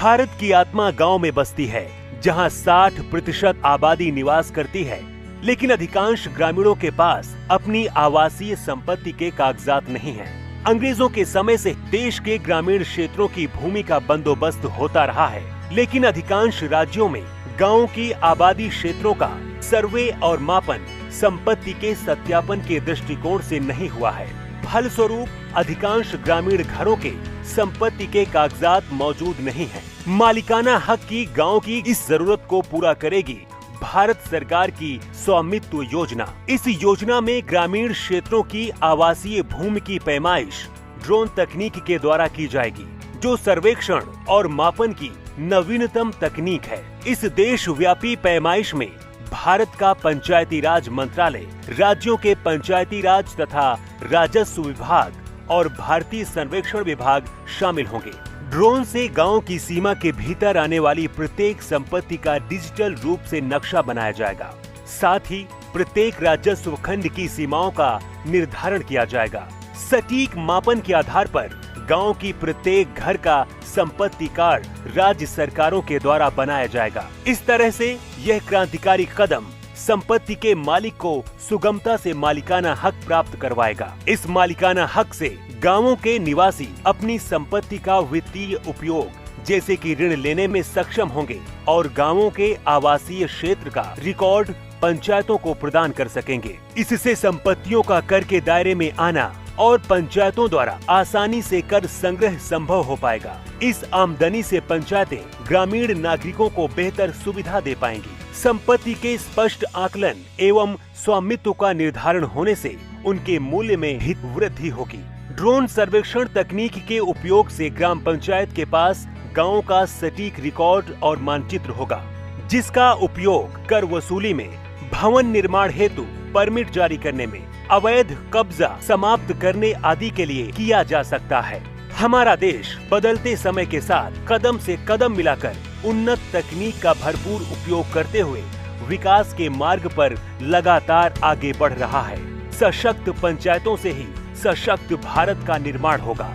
भारत की आत्मा गांव में बसती है, जहां 60% आबादी निवास करती है, लेकिन अधिकांश ग्रामीणों के पास अपनी आवासीय संपत्ति के कागजात नहीं हैं। अंग्रेजों के समय से देश के ग्रामीण क्षेत्रों की भूमि का बंदोबस्त होता रहा है, लेकिन अधिकांश राज्यों में गांवों की आबादी क्षेत्रों का सर्वे और मापन संपत्ति के सत्यापन के दृष्टिकोण से नहीं हुआ है। फलस्वरूप अधिकांश ग्रामीण घरों के संपत्ति के कागजात मौजूद नहीं हैं। मालिकाना हक की गांव की इस जरूरत को पूरा करेगी भारत सरकार की स्वामित्व योजना। इस योजना में ग्रामीण क्षेत्रों की आवासीय भूमि की पैमाइश ड्रोन तकनीक के द्वारा की जाएगी, जो सर्वेक्षण और मापन की नवीनतम तकनीक है। इस देशव्यापी पैमाइश में भारत का पंचायती राज मंत्रालय, राज्यों के पंचायती राज तथा राजस्व विभाग और भारतीय सर्वेक्षण विभाग शामिल होंगे। ड्रोन से गांव की सीमा के भीतर आने वाली प्रत्येक संपत्ति का डिजिटल रूप से नक्शा बनाया जाएगा। साथ ही प्रत्येक राजस्व खंड की सीमाओं का निर्धारण किया जाएगा। सटीक मापन के आधार पर गांव की प्रत्येक घर का संपत्ति कार्ड राज्य सरकारों के द्वारा बनाया जाएगा। इस तरह से यह क्रांतिकारी कदम संपत्ति के मालिक को सुगमता से मालिकाना हक प्राप्त करवाएगा। इस मालिकाना हक से गांवों के निवासी अपनी संपत्ति का वित्तीय उपयोग जैसे कि ऋण लेने में सक्षम होंगे और गांवों के आवासीय क्षेत्र का रिकॉर्ड पंचायतों को प्रदान कर सकेंगे। इससे संपत्तियों का कर के दायरे में आना और पंचायतों द्वारा आसानी से कर संग्रह संभव हो पाएगा। इस आमदनी से पंचायतें ग्रामीण नागरिकों को बेहतर सुविधा दे पाएंगी। संपत्ति के स्पष्ट आकलन एवं स्वामित्व का निर्धारण होने से उनके मूल्य में भी वृद्धि होगी। ड्रोन सर्वेक्षण तकनीक के उपयोग से ग्राम पंचायत के पास गाँव का सटीक रिकॉर्ड और मानचित्र होगा, जिसका उपयोग कर वसूली में, भवन निर्माण हेतु परमिट जारी करने में, अवैध कब्जा समाप्त करने आदि के लिए किया जा सकता है। हमारा देश बदलते समय के साथ कदम से कदम मिलाकर उन्नत तकनीक का भरपूर उपयोग करते हुए विकास के मार्ग पर लगातार आगे बढ़ रहा है। सशक्त पंचायतों से ही सशक्त भारत का निर्माण होगा।